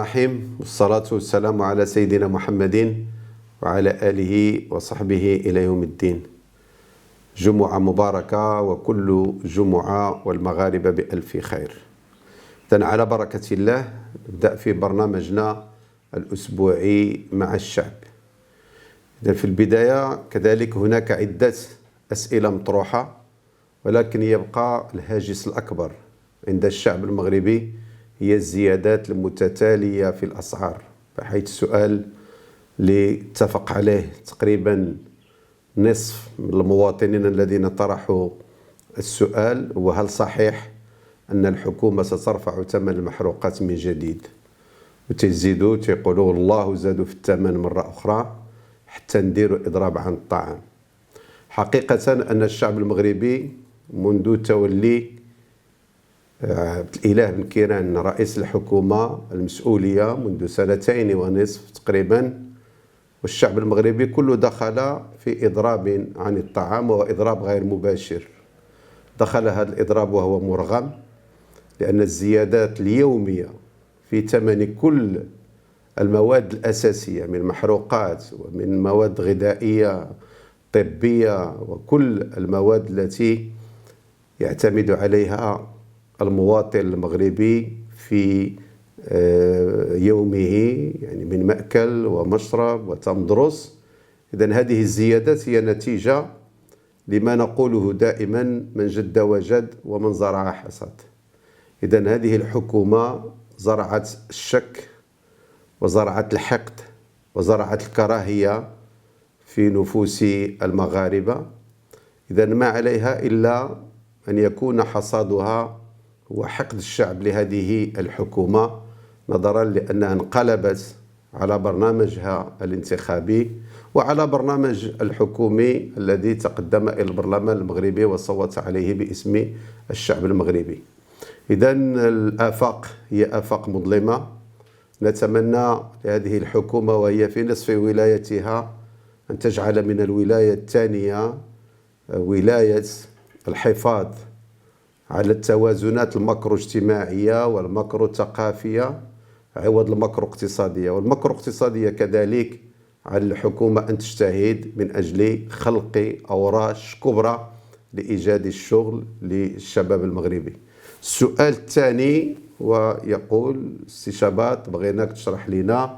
الرحيم، والصلاة والسلام على سيدنا محمد وعلى آله وصحبه إلى يوم الدين. جمعة مباركة، وكل جمعة والمغاربة بألف خير. إذن على بركة الله نبدأ في برنامجنا الأسبوعي مع الشعب. إذن في البداية كذلك هناك عدة أسئلة مطروحة، ولكن يبقى الهاجس الأكبر عند الشعب المغربي هي الزيادات المتتالية في الأسعار، بحيث السؤال اللي اتفق عليه تقريبا نصف من المواطنين الذين طرحوا السؤال هو: هل صحيح أن الحكومة سترفع ثمن المحروقات من جديد؟ وتزيدوا تيقولوا الله زادوا في الثمن مرة أخرى حتى نديروا إضراب عن الطعام. حقيقة أن الشعب المغربي منذ تولي عبد الإله بن كيران رئيس الحكومة المسؤولية منذ 2.5 سنين تقريبا، والشعب المغربي كله دخل في إضراب عن الطعام، وإضراب غير مباشر. دخل هذا الإضراب وهو مرغم، لأن الزيادات اليومية في ثمن كل المواد الأساسية من محروقات ومن مواد غذائية طبية وكل المواد التي يعتمد عليها المواطن المغربي في يومه، يعني من مأكل ومشرب وتمدرس. إذن هذه الزيادات هي نتيجة لما نقوله دائما: من جد وجد ومن زرع حصد. إذن هذه الحكومة زرعت الشك وزرعت الحقد وزرعت الكراهية في نفوس المغاربة. إذن ما عليها إلا أن يكون حصادها هو حقد الشعب لهذه الحكومة، نظرا لأنها انقلبت على برنامجها الانتخابي وعلى برنامج الحكومي الذي تقدم إلى البرلمان المغربي وصوت عليه باسم الشعب المغربي. إذن الآفاق هي آفاق مظلمة. نتمنى لهذه الحكومة وهي في نصف ولايتها أن تجعل من الولاية الثانية ولاية الحفاظ على التوازنات الماكرو اجتماعية والماكرو ثقافية عوض الماكرو اقتصادية، والماكرو اقتصادية كذلك على الحكومة أن تجتهد من أجل خلق أوراش كبرى لإيجاد الشغل للشباب المغربي. السؤال الثاني ويقول: سي شباب، بغيناك تشرح لنا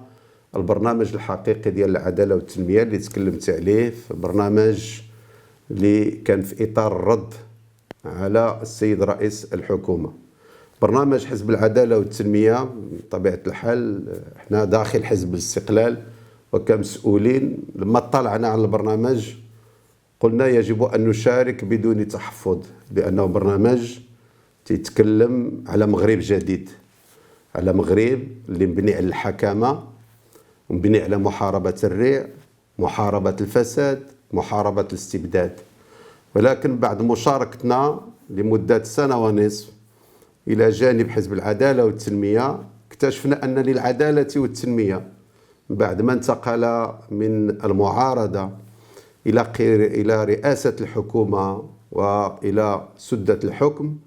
البرنامج الحقيقي ديال العدالة والتنمية اللي تكلمت عليه في برنامج اللي كان في إطار الرد على السيد رئيس الحكومة. برنامج حزب العدالة والتنمية بطبيعة الحال احنا داخل حزب الاستقلال وكمسؤولين لما اطلعنا على البرنامج قلنا يجب أن نشارك بدون تحفظ، لأنه برنامج تيتكلم على مغرب جديد، على مغرب اللي مبني على الحكامة ومبني على محاربة الريع، محاربة الفساد، محاربة الاستبداد. ولكن بعد مشاركتنا لمدة 1.5 سنة إلى جانب حزب العدالة والتنمية اكتشفنا أن للعدالة والتنمية بعد ما انتقل من المعارضة إلى رئاسة الحكومة وإلى سدة الحكم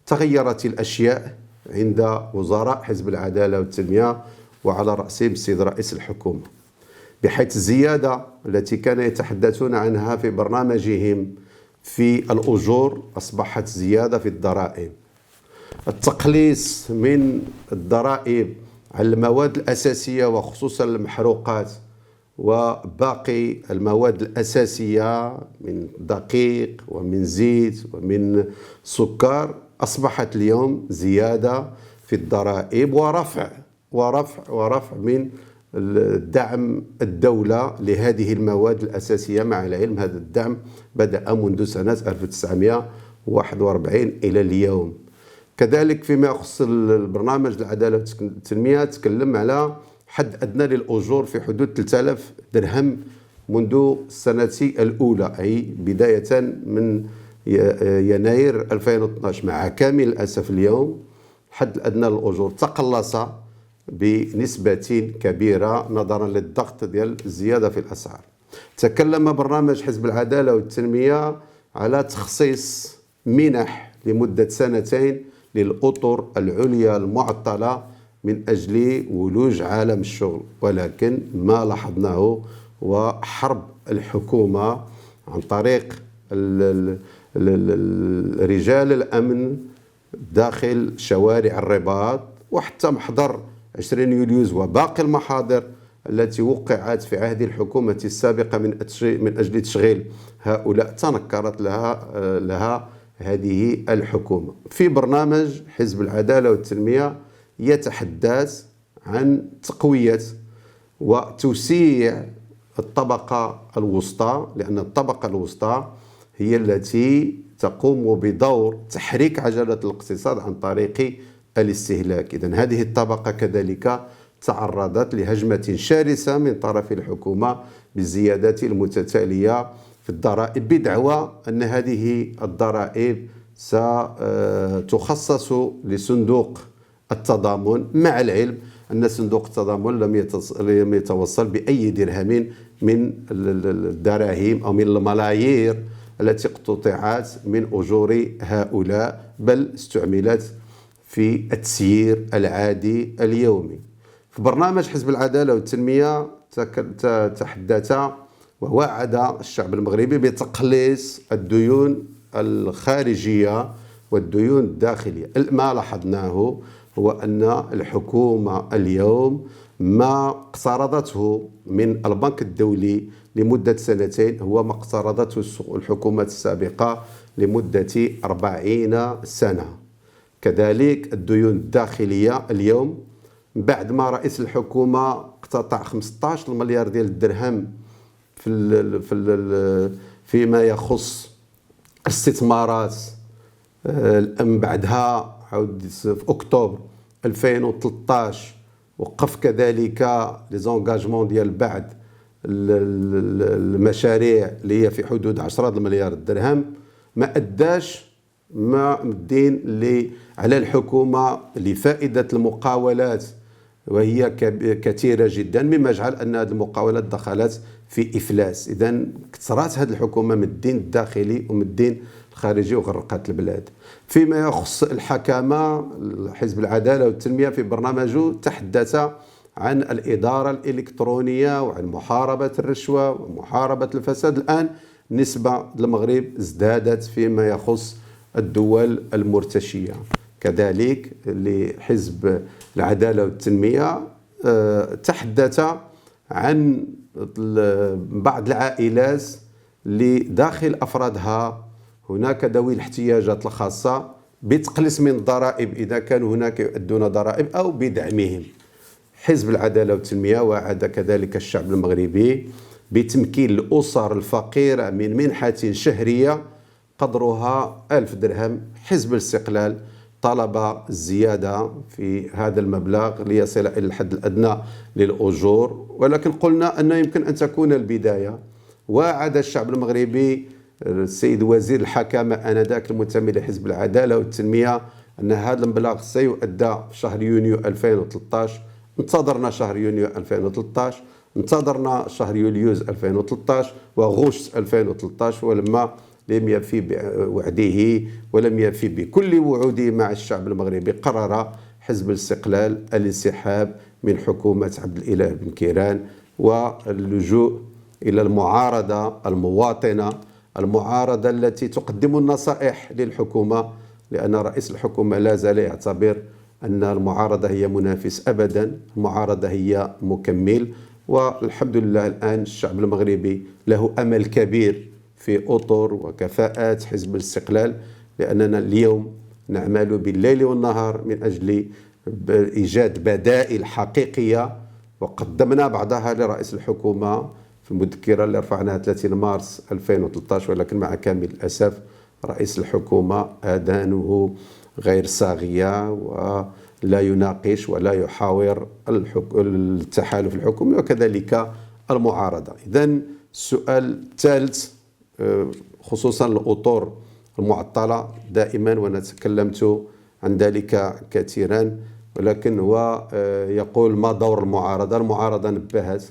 تغيرت الأشياء عند وزراء حزب العدالة والتنمية وعلى رأسهم السيد رئيس الحكومة، بحيث الزيادة التي كانوا يتحدثون عنها في برنامجهم في الأجور أصبحت زيادة في الضرائب. التقليص من الضرائب على المواد الأساسية وخصوصا المحروقات وباقي المواد الأساسية من دقيق ومن زيت ومن سكر أصبحت اليوم زيادة في الضرائب ورفع من الدعم الدولة لهذه المواد الأساسية. مع العلم هذا الدعم بدأ منذ سنة 1941 إلى اليوم. كذلك فيما يخص البرنامج العدالة والتنمية تكلم على حد أدنى للأجور في حدود 3000 درهم منذ السنة الأولى، أي بداية من يناير 2012. مع كامل الأسف اليوم حد الأدنى للأجور تقلص بنسبة كبيرة نظرا للضغط ديال الزيادة في الأسعار. تكلم برنامج حزب العدالة والتنمية على تخصيص منح لمدة 2 سنين للأطر العليا المعطلة من أجل ولوج عالم الشغل، ولكن ما لاحظناه هو حرب الحكومة عن طريق رجال الأمن داخل شوارع الرباط، وحتى محضر 20 يوليوز وباقي المحاضر التي وقعت في عهد الحكومة السابقة من أجل تشغيل هؤلاء تنكرت لها هذه الحكومة. في برنامج حزب العدالة والتنمية يتحدث عن تقوية وتوسيع الطبقة الوسطى، لأن الطبقة الوسطى هي التي تقوم بدور تحريك عجلة الاقتصاد عن طريق الاستهلاك. إذن هذه الطبقة كذلك تعرضت لهجمة شرسة من طرف الحكومة بالزيادات المتتالية في الضرائب، بدعوى أن هذه الضرائب ستخصص لصندوق التضامن، مع العلم أن صندوق التضامن لم يتوصل بأي درهم من الدراهم أو من الملايير التي اقتطعت من أجور هؤلاء، بل استعملت في التسيير العادي اليومي. في برنامج حزب العدالة والتنمية تحدث ووعد الشعب المغربي بتقليص الديون الخارجية والديون الداخلية. ما لاحظناه هو أن الحكومة اليوم ما اقترضته من البنك الدولي لمدة 2 هو ما اقترضته الحكومة السابقة لمدة 40 سنة. كذلك الديون الداخلية اليوم بعد ما رئيس الحكومة اقتطع 15 مليار ديال الدرهم فيما يخص الاستثمارات، من بعدها عاود في أكتوبر 2013 وقف كذلك لي زونغاجمون ديال بعد المشاريع اللي هي في حدود 10 مليار درهم، ما أداش ما مدين على الحكومة لفائدة المقاولات، وهي كثيرة جدا، مما جعل أن هذه المقاولات دخلت في إفلاس. إذن كثرت هذه الحكومة من الدين الداخلي ومن الدين الخارجي وغرقت البلاد. فيما يخص الحكامة، حزب العدالة والتنمية في برنامجه تحدث عن الإدارة الإلكترونية وعن محاربة الرشوة ومحاربة الفساد. الآن نسبة المغرب ازدادت فيما يخص الدول المرتشية. كذلك لحزب العدالة والتنمية تحدث عن بعض العائلات اللي داخل أفرادها هناك ذوي الاحتياجات الخاصة بتقليص من الضرائب إذا كانوا هناك يؤدون ضرائب أو بدعمهم. حزب العدالة والتنمية وعد كذلك الشعب المغربي بتمكين الأسر الفقيرة من منحة شهرية قدرها 1000 درهم. حزب الاستقلال طلب الزيادة في هذا المبلغ ليصل إلى الحد الأدنى للأجور، ولكن قلنا أنه يمكن أن تكون البداية. وعد الشعب المغربي السيد وزير الحكامة آنذاك المنتمي لحزب العدالة والتنمية أن هذا المبلغ سيؤدى في شهر يونيو 2013. انتظرنا شهر يونيو 2013، انتظرنا شهر يوليوز 2013 وغشت 2013، ولما لم يفي بوعده ولم يفي بكل وعوده مع الشعب المغربي، قرر حزب الاستقلال الانسحاب من حكومة عبد الإله بن كيران واللجوء إلى المعارضة المواطنة، المعارضة التي تقدم النصائح للحكومة، لأن رئيس الحكومة لا زال يعتبر أن المعارضة هي منافس أبدا، المعارضة هي مكمل. والحمد لله الآن الشعب المغربي له أمل كبير في أطر وكفاءات حزب الاستقلال، لأننا اليوم نعمل بالليل والنهار من أجل إيجاد بدائل حقيقية، وقدمنا بعضها لرئيس الحكومة في المذكرة اللي رفعناها 30 مارس 2013، ولكن مع كامل الأسف رئيس الحكومة آذانه غير صاغية ولا يناقش ولا يحاور التحالف الحكومي وكذلك المعارضة. إذن السؤال الثالث خصوصا الأطر المعطلة دائما، وأنا تكلمت عن ذلك كثيرا، ولكن هو يقول ما دور المعارضة؟ المعارضة نبهت،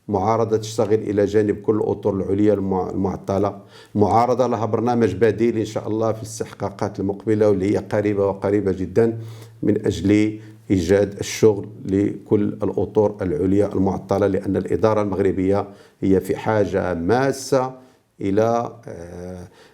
معارضة تشتغل إلى جانب كل الأطر العليا المعطلة. معارضة لها برنامج بديل إن شاء الله في الاستحقاقات المقبلة واللي هي قريبة وقريبة جدا من أجل إيجاد الشغل لكل الأطر العليا المعطلة، لأن الإدارة المغربية هي في حاجة ماسة إلى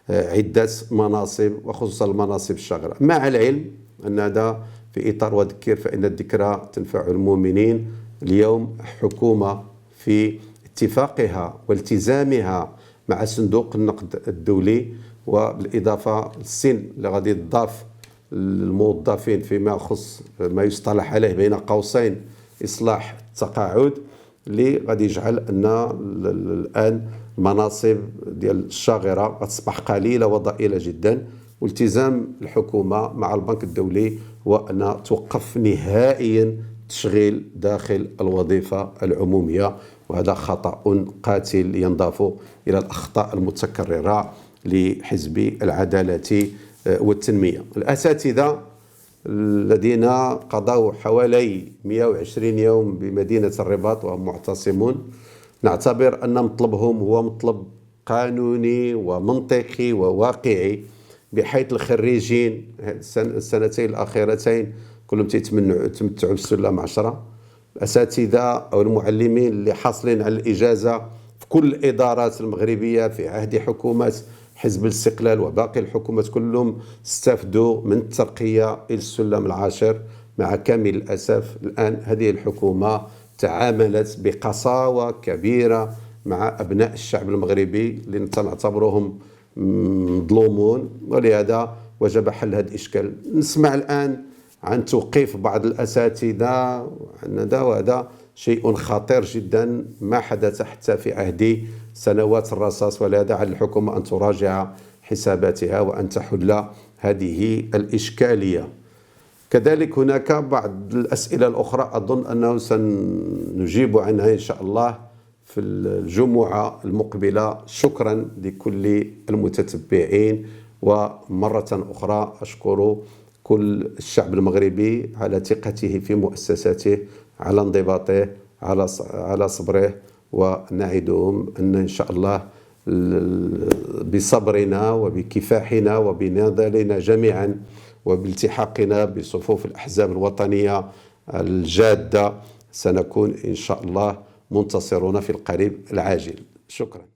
عدة مناصب، وخصوصا المناصب الشاغرة، مع العلم أن هذا في إطار وذكر فإن الذكرى تنفع المؤمنين. اليوم حكومة في اتفاقها والتزامها مع صندوق النقد الدولي، وبالإضافة للسن اللي غادي يضاف الموظفين فيما يخص ما يصطلح عليه بين قوسين إصلاح التقاعد، اللي غادي يجعل أن الآن المناصب ديال الشاغرة غتصبح قليلة وضئيلة جدا. والتزام الحكومة مع البنك الدولي هو أن توقف نهائيا تشغيل داخل الوظيفة العمومية، وهذا خطأ قاتل ينضاف إلى الأخطاء المتكررة لحزب العدالة والتنمية. الأساتذة الذين قضوا حوالي 120 يوم بمدينة الرباط وهم معتصمون، نعتبر أن مطلبهم هو مطلب قانوني ومنطقي وواقعي، بحيث الخريجين السنتين الأخيرتين كلهم تمتعوا بالسلم 10. الأساتذة أو المعلمين اللي حاصلين على الإجازة في كل الإدارات المغربية في عهد حكومة حزب الاستقلال وباقي الحكومات كلهم استفدوا من الترقية إلى السلم 10. مع كامل الأسف الآن هذه الحكومة تعاملت بقساوة كبيرة مع أبناء الشعب المغربي اللي نعتبرهم مظلومون، ولهذا وجب حل هذا الإشكال. نسمع الآن عن توقيف بعض الأساتذة وهذا شيء خطير جدا ما حدث حتى في عهد سنوات الرصاص، ولهذا على الحكومة أن تراجع حساباتها وأن تحل هذه الإشكالية. كذلك هناك بعض الأسئلة الأخرى أظن أنه سنجيب عنها إن شاء الله في الجمعة المقبلة. شكرا لكل المتتبعين، ومرة أخرى أشكر كل الشعب المغربي على ثقته في مؤسساته، على انضباطه، على صبره، ونعدهم أن إن شاء الله بصبرنا وبكفاحنا وبنضالنا جميعا وبالتحاقنا بصفوف الأحزاب الوطنية الجادة سنكون إن شاء الله منتصرون في القريب العاجل. شكرا.